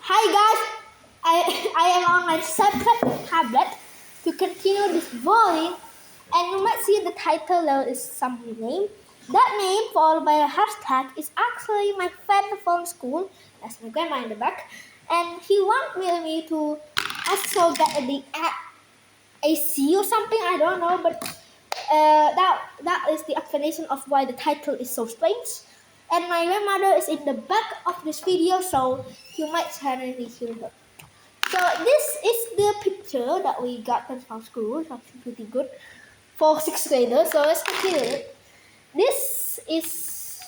Hi guys, I am on my separate tablet to continue this volume, and you might see the title there is some name. That name followed by a hashtag is actually my friend from school. That's my grandma in the back, and he wanted me to also get the AC or something. I don't know, but that is the explanation of why the title is so strange. And my grandmother is in the back of this video, so you might suddenly hear her. So this is the picture that we got from school. That's pretty good for sixth graders. So let's continue. This is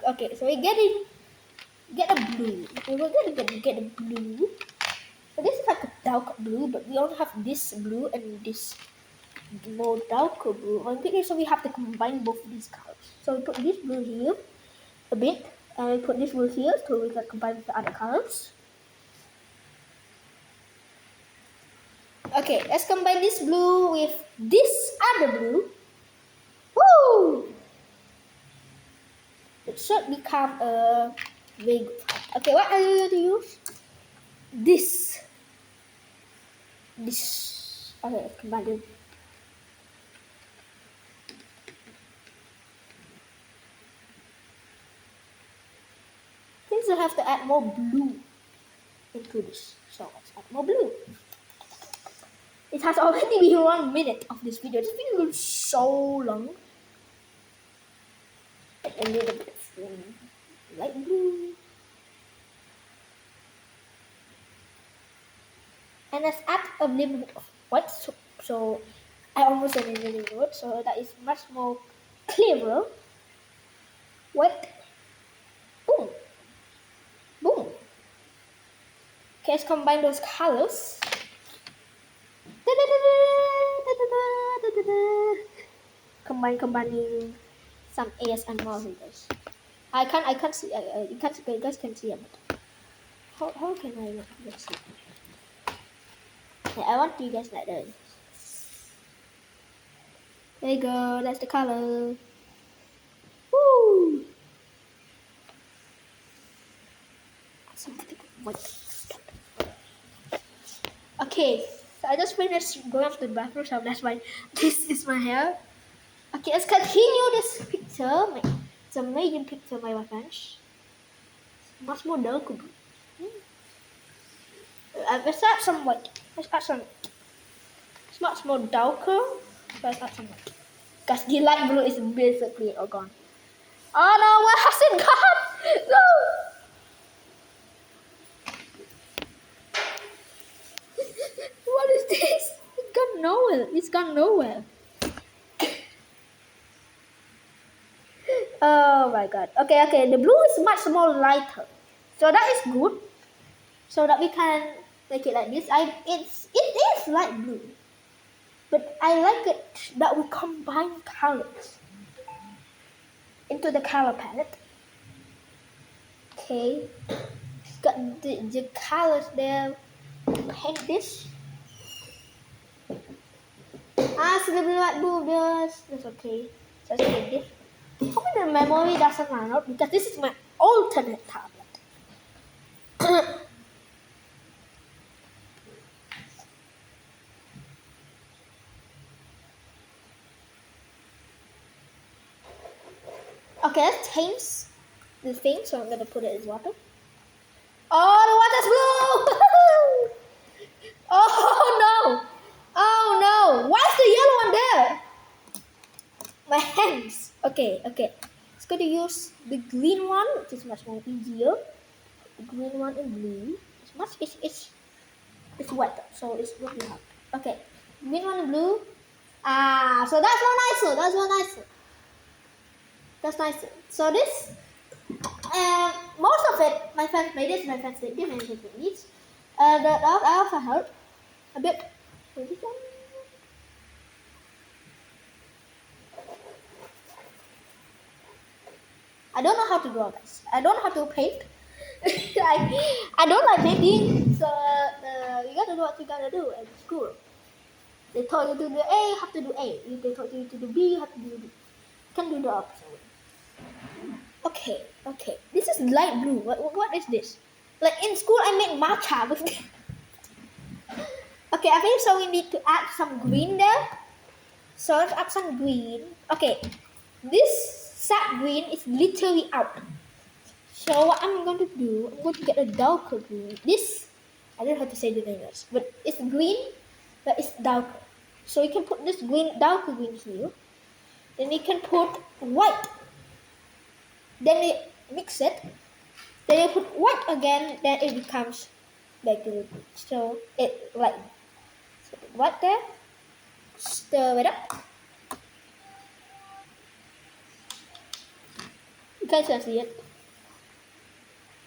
okay. So we're get a blue. We will get a blue. So this is like a dark blue, but we only have this blue and this more darker blue on picture, so we have to combine both these colors. So we put this blue here a bit, and we put this blue here so we can combine with the other colors. Okay, let's combine this blue with this other blue. Woo! It should become a very good. Okay, what are you going to use? This. Okay, let's combine them. Since I have to add more blue into this, so let's add more blue. It has already been 1 minute of this video. This video is so long. A little bit of light blue. And let's add a little bit of white. So I almost said a little bit. So that is much more clearer. White. Boom. Boom. Okay, let's combine those colors. Combining some ASMR videos. I can't see. You guys can see it. How can I not see? Okay, I want you guys like this. There you go. That's the color. Woo! Okay, so I just finished going to the bathroom, so that's why this is my hair. Okay, let's continue this picture. It's an amazing picture, my friends. Much more darker. Let's add some white. Let's add some. It's much more darker. Let's add some white. Because the light blue is basically all gone. Oh no, what has it gone? No! What is this? It's gone nowhere. It's gone nowhere. Oh my god. Okay. The blue is much more lighter. So that is good. So that we can make it like this. It is light blue. But I like it that we combine colors into the color palette. Okay. Got the colors there. Paint this. It's a little bit light blue. That's okay. So let's paint this. Hopefully the memory doesn't run out because this is my alternate tablet. Okay, let's change the thing. So I'm gonna put it in water. Oh, the water's blue! Oh no! Why's the yellow one there? My hands. Okay. Let's go to use the green one, which is much more easier. The green one in blue. It's wet, so it's really hot. Okay, green one in blue. So that's more nicer. That's nicer. So this, most of it, my friends made this. My friends did different things. I also helped a bit. I don't know how to draw this. I don't know how to paint. I don't like painting, so you gotta do what you gotta do at school. They told you to do A, you have to do A. If they told you to do B, you have to do B. You can do the opposite way. Okay. This is light blue. What is this? Like in school, I make matcha with. Okay, I think so. We need to add some green there. So let's add some green. Okay, this sap green is literally out. So what I'm going to do, I'm going to get a darker green. This, I don't know how to say the name, but it's green, but it's darker. So you can put this green, darker green here. Then you can put white. Then you mix it. Then you put white again. Then it becomes regular green. So it like so white there. Stir it up. You guys can see it.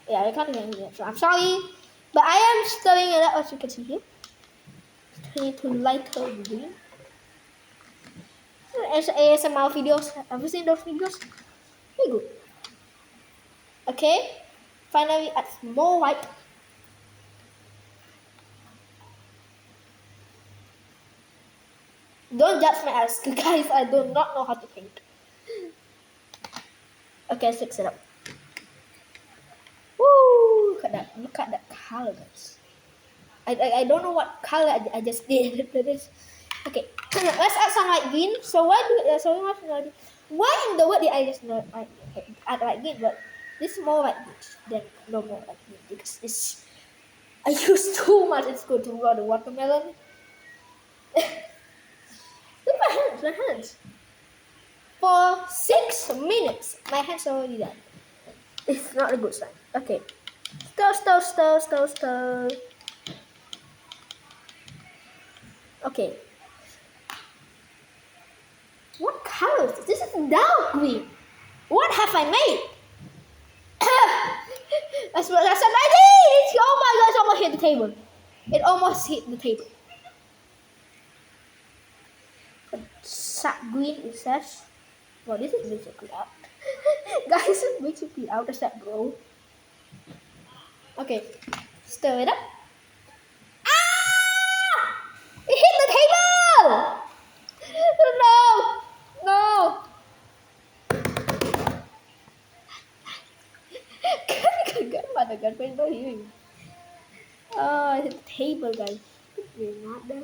Yeah, I can't even see it. So I'm sorry, but I am stirring it up as you can see here. Turn it to lighter green. As ASMR videos. Have you seen those videos? Very good. Okay. Finally, add more white. Don't judge my eyes, guys. I do not know how to paint. Okay, let's fix it up. Woo! Look at that. Look at that color, guys. I don't know what color I just did. Okay, let's add some light green. So why in the world did I just not add light green? But this is more light green than normal light green because this I use too much. It's good to draw the watermelon. Look at my hands. For 6 minutes, my hands are already done. It's not a good sign. Okay, stir. Okay. What color is this? This is dark green. What have I made? That's what I did. Oh my god, it almost hit the table. It almost hit the table. Sap green, it says. Well, this is basically out. Guys, this is basically out. Does that bro? Okay. Stir it up. Ah! It hit the table! No! Oh, it's a table, guys. We're not there.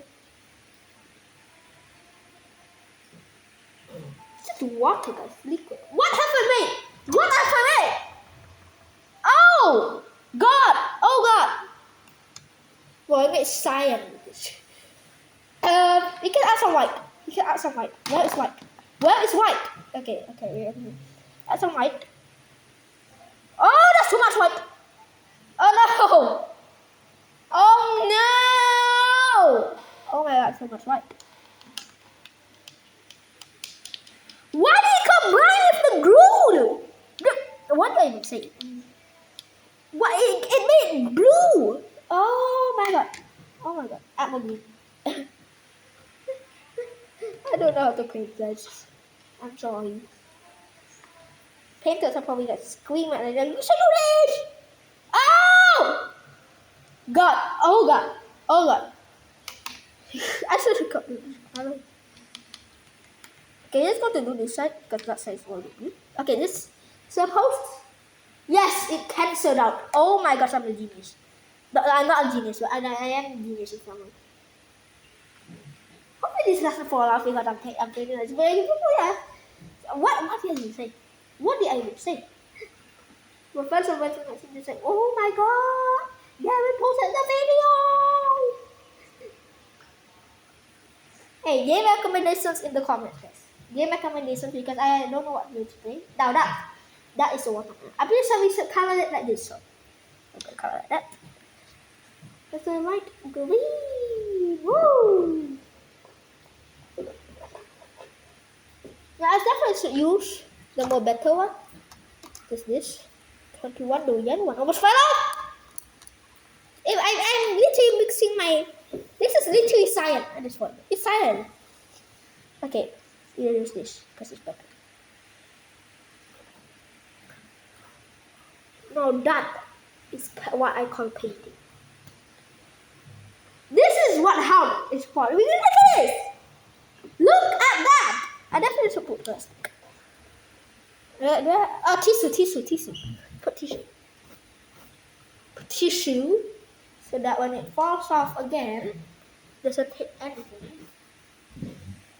It's just water, guys. Liquid. What have I made? Oh! God! Well, I made cyan with this. You can add some white. Where is white? Okay. Add some white. Oh, that's too much white. Oh no! Oh my god, so much white. Why did it come blind with the glue? What did I even say? What? It made blue. Oh my god. Add more green. I don't know how to paint, guys. I'm sorry. Painters are probably like screaming at them. You should do this! Oh! God. I should have got this. Okay, let's go to do this side because that side is already blue. Okay, this supposed. Yes, it cancelled out. Oh my gosh, I'm a genius. But I'm not a genius, but I am a genius in some way. Hopefully this doesn't fall off because I'm painting this. But yeah. What did I even say? Well, first of all, I say, oh my god, Gary posted the video. Hey, game recommendations in the comments, guys. Game recommendations because I don't know what to play. Now that is the watercolor. I'm pretty sure we should color it like this. So I'm gonna color like that. That's a light green. Woo! Now I definitely should use the more better one. This 21, the yellow one almost fell off. If I'm literally mixing my. This is literally cyan at this point. It's cyan. Okay, we'll use this because it's better. No, that is what I call painting. This is how it's called. Look at this. Look at that. I definitely should put plastic. Tissue. Put tissue. tissue so that when it falls off again, doesn't hit anything.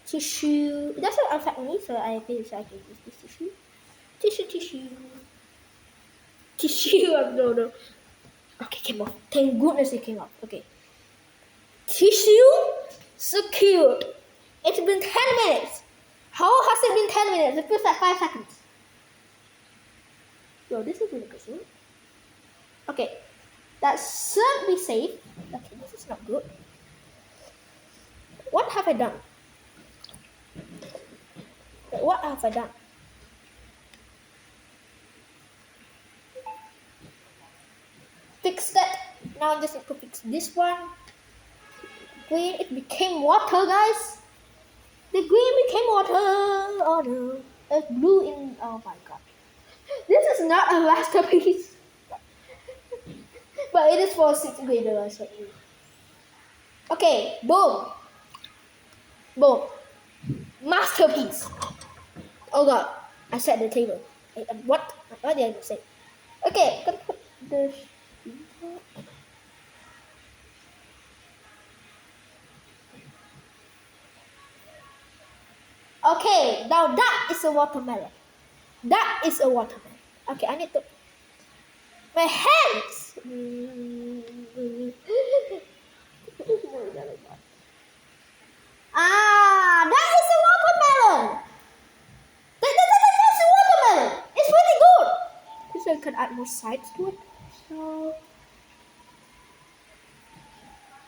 Tissue. It doesn't affect me, so I think I can use this tissue. Tissue. No. Okay, came off. Thank goodness it came off. Okay. Tissue secured. It's been 10 minutes. How has it been 10 minutes? It feels like 5 seconds. Yo, this is really good. Okay. That should be safe. Okay, this is not good. What have I done? What have I done? Fix that. Now I just need to fix this one. Green, it became water, guys. The green became water. Oh no. It's blue in. Oh my god. This is not a masterpiece. But it is for 6th graders. Okay, boom. Masterpiece. Oh god, I set the table. What did I say? Okay, I'm gonna put this. Okay, now that is a watermelon. That is a watermelon. Okay, I need to. My hands. That is a watermelon. That's a watermelon. It's really good. This I can add more sides to it. So.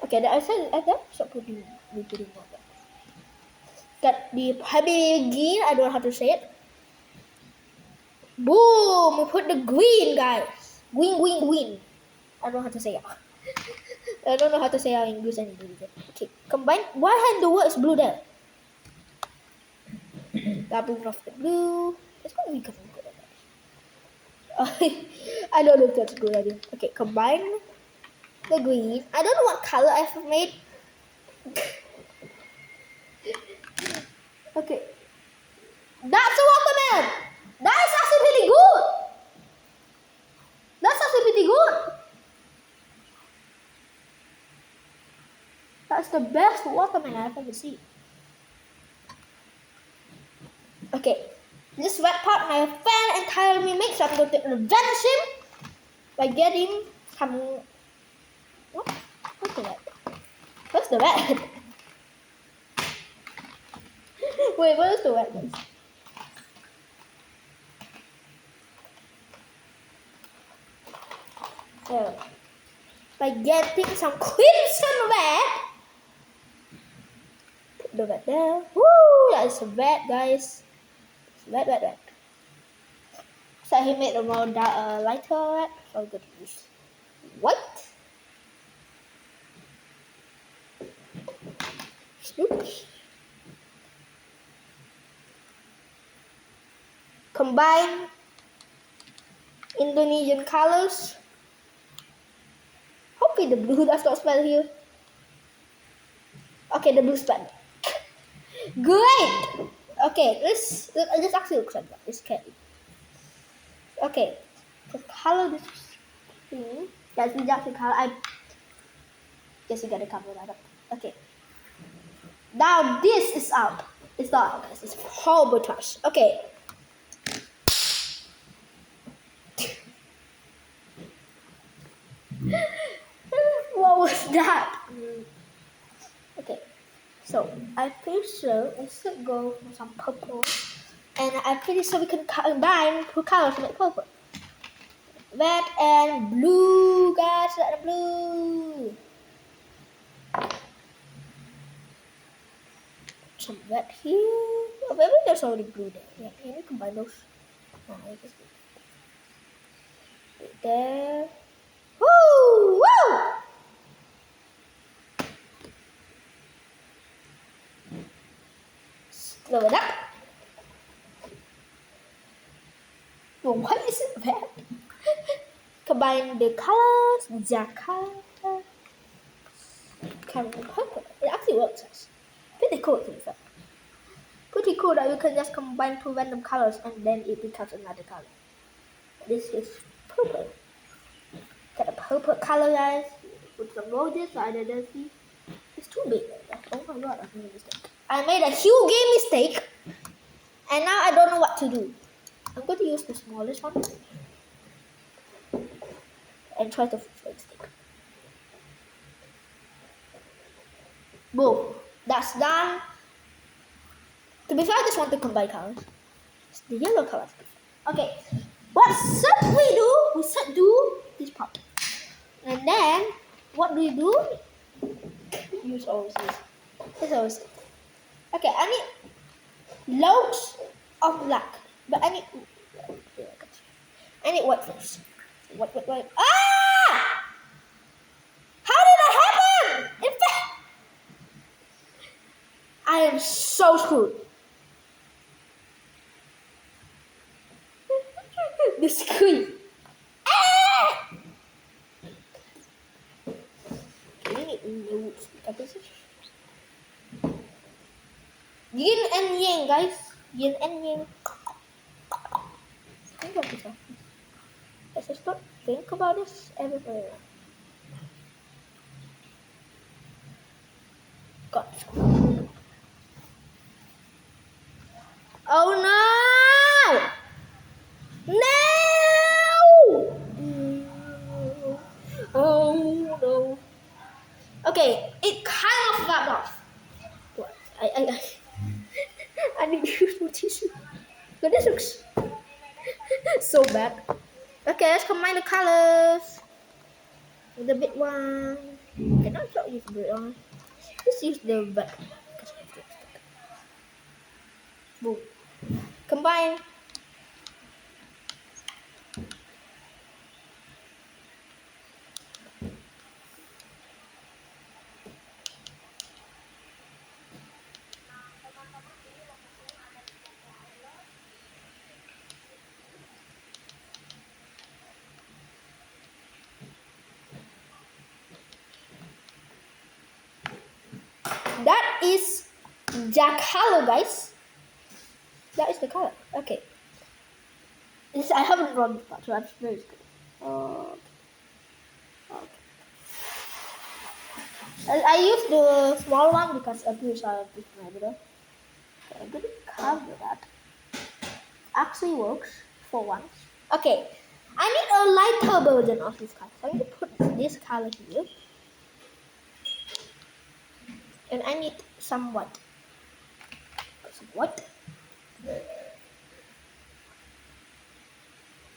Okay, I said that. So putting more. Got the heavy green. I don't know how to say it. Boom! We put the green, guys. Green. I don't know how to say it. I don't know how to say it in English and English. Okay, combine. Why had the words blue there? Double of the blue. It's gonna be good. I don't know if that's a good idea. Okay, combine the green. I don't know what color I've made. Okay. That's a watermelon. That is actually pretty good. That's actually pretty good. That's the best watermelon I've ever seen. Okay. This red part, my fan entirely makes, so I'm going to revenge him by getting some. What? What's the red? What's the red? Wait, what is the red, guys? So, by getting some crimson red. Put the red there. Woo! That is red, guys. Red. So he made a more lighter red. So I'm going to use white. Oops. Combine Indonesian colors. Hopefully the blue does not spell here. Okay, the blue spell. Great! Okay, this actually looks like that. It's scary. Okay, the color this thing. That's the actual color. I guess you gotta cover that up. Okay. Now this is out. It's not out, guys. It's horrible trash. Okay. What was that? Okay. So I'm pretty sure we should go for some purple, and I'm pretty sure we can combine two colors to make purple. Red and blue, guys. Red and blue. Some red here. Oh, maybe there's already blue there. Yeah, can we combine those? There. Woo! Blow it up. Well, why is it red? Combine the colors, the color, kind of purple. It actually works. Pretty cool, to be fair. Pretty cool that you can just combine two random colors and then it becomes another color. This is purple. Get a purple color, guys. Put some roses so I didn't see. It's too big. Oh my god, I made a mistake. I made a huge game mistake. And now I don't know what to do. I'm going to use the smallest one. And try to fix the mistake. Boom. That's done. To be fair, I just want to combine colors. It's the yellow color. Okay. What should we do? We should do this part. And then, what do we do? Use always this. It's always. Okay, I need loads of black. But I need white first. White. Ah! How did that happen? In fact, I am so screwed. The screen. Ah! Yin and yang, guys. Yin and yang. Think about this. Let's just not think about this everywhere. God. Oh no! No! Oh no. Okay, it kind of fell off. What? I need to use more tissue. But this looks so bad. Okay, let's combine the colors. The big one. Okay, not use the big one. Let's use the big. Boom. Combine. That is the color, guys. That is the color. Okay. I haven't drawn this part, so that's very good. Okay. I used the small one because I wish I had this video. Okay, I'm gonna cover that. Actually works for once. Okay, I need a lighter version of this color. So I'm gonna put this color here. And I need some white. What?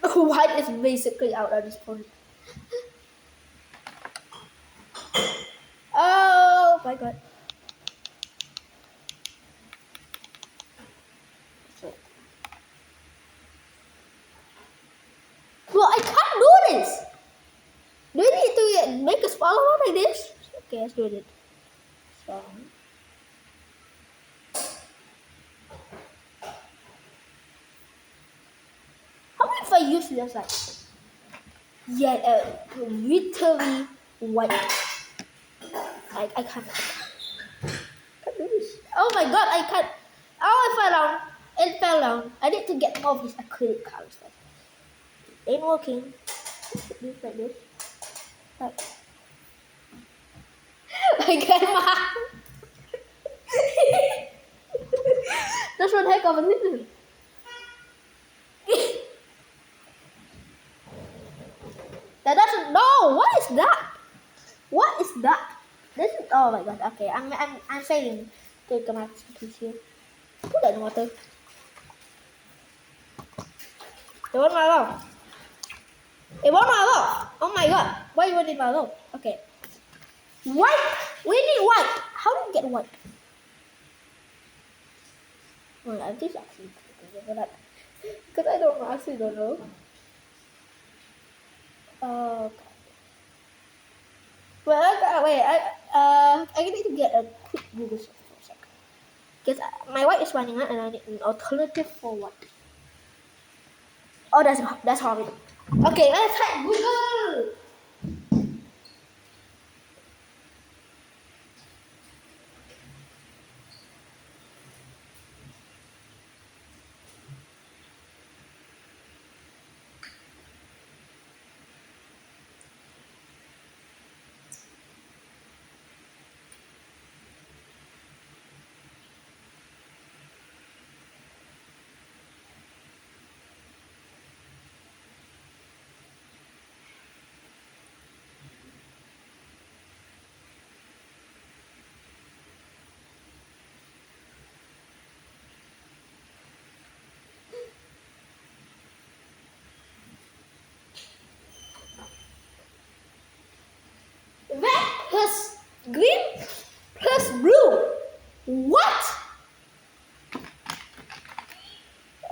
White is basically out at this point. Oh my god. Well, I can't do this. Do you need to make a smaller one like this? Okay, let's do it. So. How about if I use this like? Yeah, literally white. I can't do this. Oh my god, I can't. Oh, it fell down. It fell down. I need to get more of these acrylic colors. Ain't working. Do like this. Like. I get my. That's what heck of a thing. That doesn't. No. What is that? What is that? This is. Oh my god. Okay, I'm failing. Take a math piece here. Put that in water. It won't fall off. It won't fall off. Oh my god. Why won't it fall off? Okay. White. We need white. How do you get white? Well, I'm just actually for that because I don't know. Actually, don't know. Okay. Well, wait. I need to get a quick Google search for a second because my white is running out and I need an alternative for white. Oh, that's horrible. Okay, let's type Google. Green plus blue. What?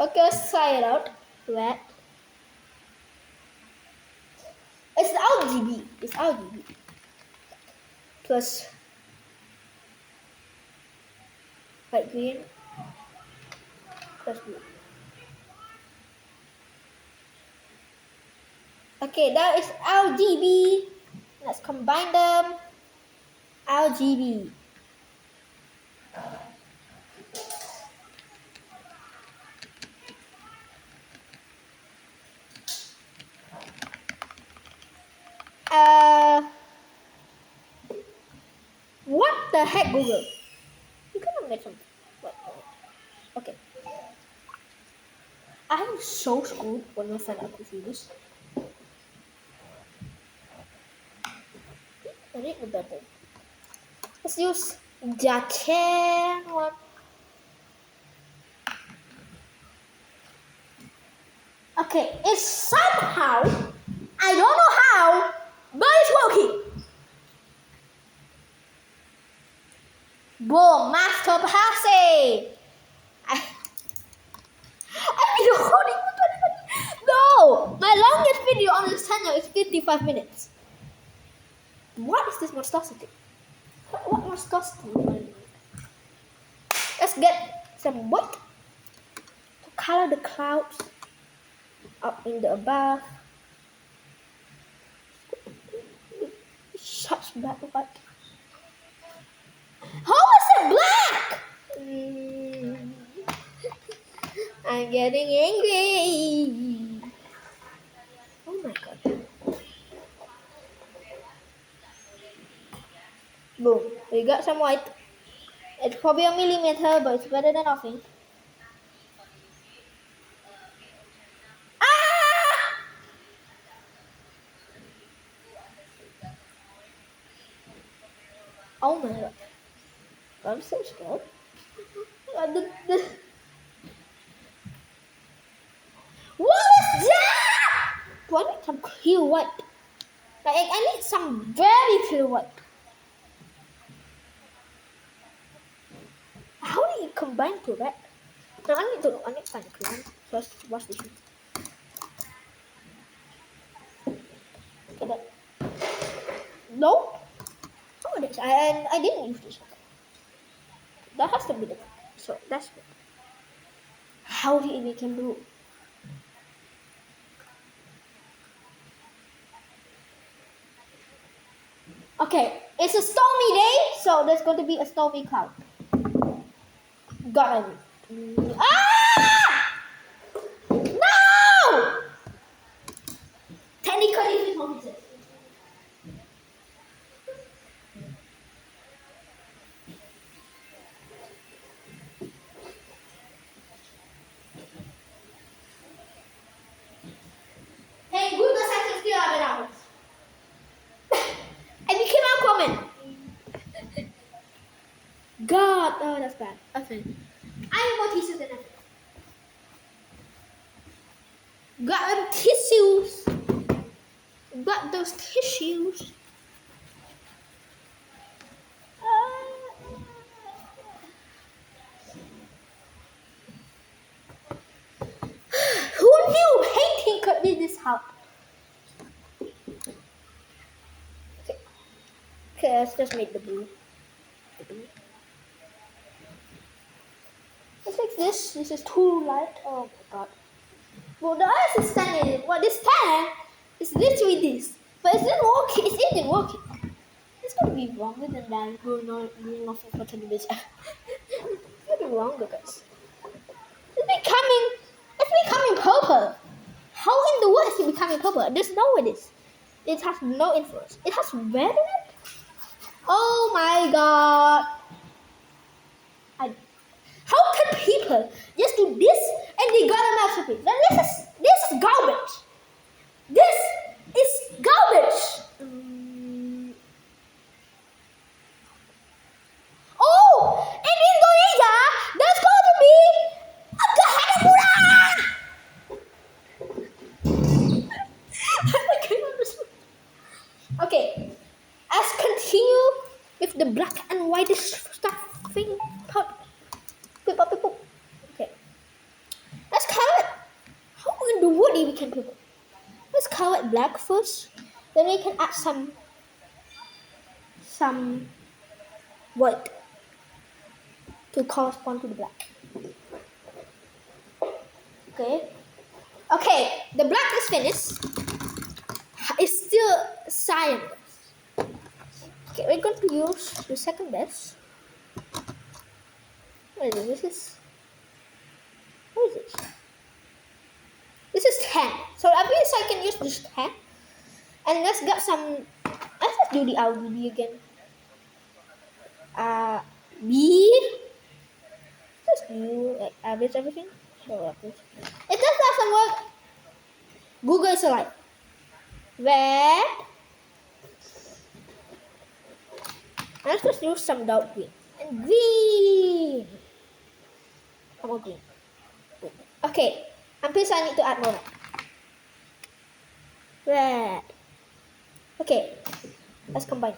Okay, let's try it out. Red. It's RGB. It's RGB. Plus light green plus blue. Okay, that is RGB. Let's combine them. RGB. What the heck, Google? You cannot make some. What? Okay. I am so screwed when my friend Aku do this. I need the better. Let's use Japan one. Okay, it's somehow, I don't know how, but it's working. Boom, master passing. I've been recording for 20 minutes. No, my longest video on this channel is 55 minutes. What is this monstrosity? What monstrosity? Let's get some white to color the clouds up in the above. Such black white. How is it black? I'm getting angry. Oh my god. Boom. We got some white. It's probably a millimeter, but it's better than nothing. Ah! Oh my god. I'm so scared. What is that? Do I need some clear white? Like, I need some very clear white. How do you combine to that? No, I need to find a clear one. First, wash this one. Okay, that. No. Oh, this. I didn't use this one. That has to be the. So that's good. How do you make him blue? Okay, it's a stormy day, so there's going to be a stormy cloud. Got it. Ah! No! Technically, it's not this. Hey, Google Science still have it out. And you cannot comment. God, oh, that's bad. Okay. I have more tissues than ever. Got them tissues. Got those tissues. Who knew painting could be this hard? Okay, let's just make the blue. Let's make this. This is too light. Oh my god. Well, the other stand is, well, this stand is literally this. But it's not working. It isn't working. It's gonna be longer than that. Doing nothing for 20 minutes. It's gonna be longer, guys. It's becoming purple. How in the world is it becoming purple? There's no way this. It has no influence. It has red in it? Oh my god. How can people just do this and they got a masterpiece? This is garbage. This is garbage. Oh, in Indonesia, there's going to be a gerhana bulan. Okay, let's continue with the black and whitish stuffing pot. Okay. Let's color it. How in the world we can do it? Let's color it black first. Then we can add some white to correspond to the black. Okay. Okay, the black is finished. It's still cyan. Okay, we're going to use the second best. What is this? What is this? This is 10. So at least I can use this 10. And let's get some. Let's just do the RGB again. B. Just do like average everything. So it just doesn't work. Google is alike. Red. Let's just use some dark green. And green. How about green? Okay. And please I need to add more. Red. Okay. Let's combine.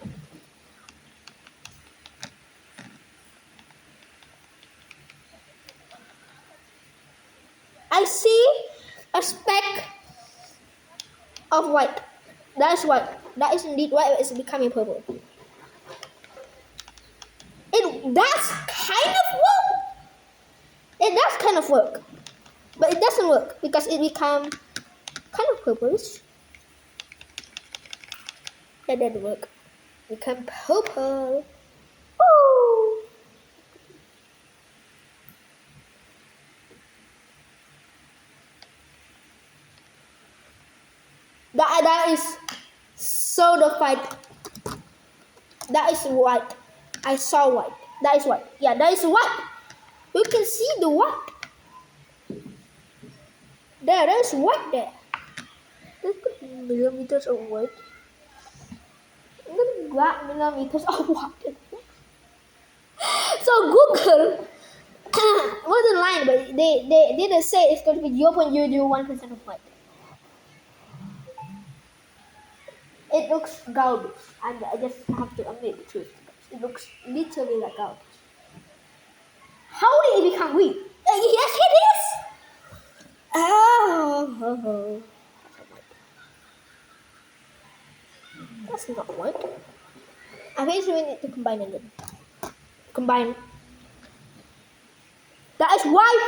I see a speck of white. That is white. That is indeed white. It's becoming purple. It does kind of work. It does kind of work. But it doesn't work because it becomes kind of purplish. That didn't work. Become purple. Ooh. That is solidified. That is white. I saw white. That is white. Yeah, that is white. You can see the white. There is white there. Look at millimeters of white. Look at millimeters of white. So Google wasn't lying, but they didn't say it's going to be 0.001% of white. It looks garbage, and I just have to admit the truth. It looks literally like garbage. How did it become green? Yes, it is! Oh. That's not white. I think we need to combine again. Combine. That is white!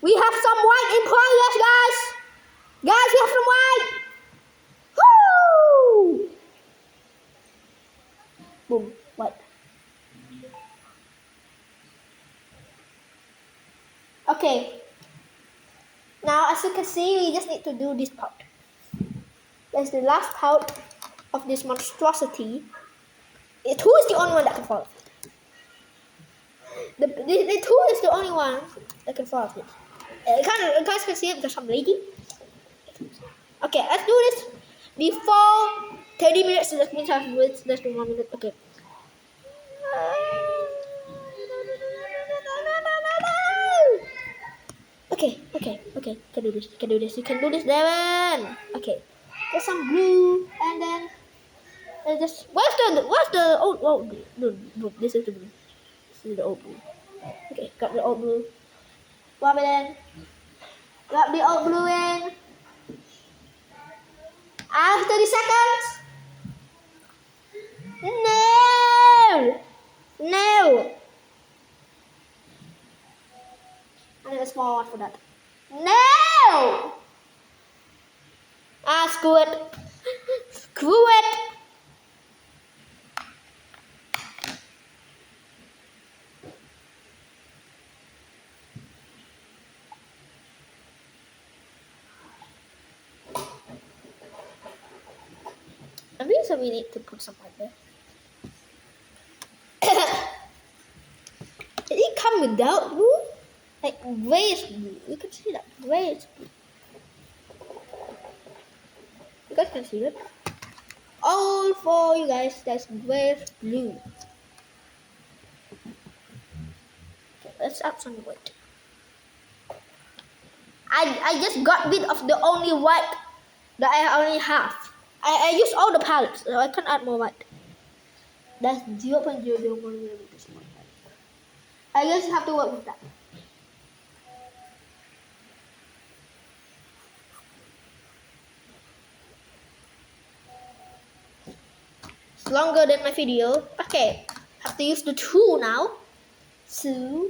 We have some white in progress, guys! Guys, we have some white! Woo! Boom, white. Okay. Now, as you can see, we just need to do this part. That's the last part of this monstrosity. Who is the only one that can follow it? The tool is the only one that can follow it. You guys can see it because I'm lazy. Okay, let's do this before 30 minutes. That means I have less than 1 minute. Okay. Okay. Can do this. You can do this, Devin. Okay. Get some glue and then just where's the old blue? This is the blue. This is the old blue. Okay, got the old blue. Rub it in. Rub the old blue in. After 30 seconds. No. I need a small one for that. No. Screw it. I mean, so we need to put some right there. Did it come without glue? Like grayish blue. You can see that grayish blue. You guys can see it. All for you guys, that's grayish blue. Okay, let's add some white. I just got rid of the only white that I only have. I used all the palettes, so I can't add more white. That's 0.001 millimeters. I guess you have to work with that. It's longer than my video. Okay, have to use the tool now. So,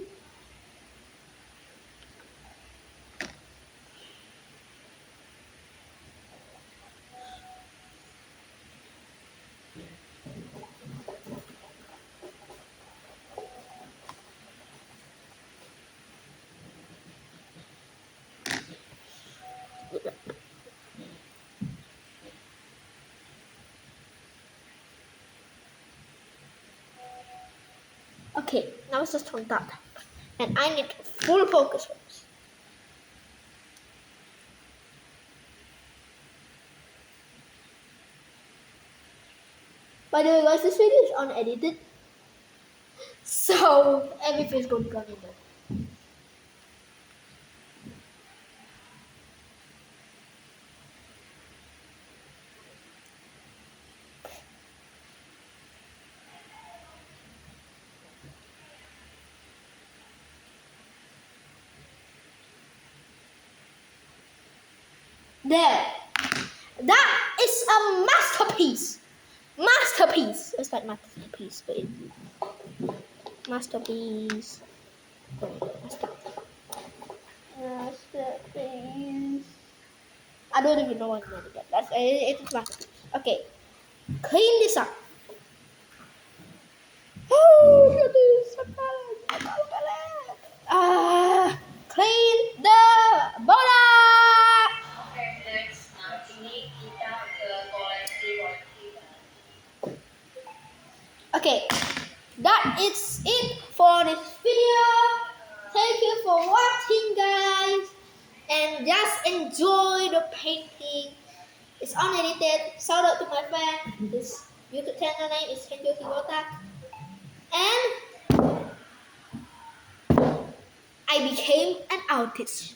okay, now it's just on top. And I need full focus on this. By the way guys, this video is unedited. So everything's going to come in there. There. That is a masterpiece. Masterpiece. It's like masterpiece, but it's masterpiece. Masterpiece. I don't even know what to do. That's it's masterpiece. Okay. Clean this up. Oh, look at this. Clean the bola. Okay, that is it for this video. Thank you for watching, guys, and just enjoy the painting. It's unedited. Shout out to my friend. His YouTube channel name is Kenjo Hiwota, and I became an artist.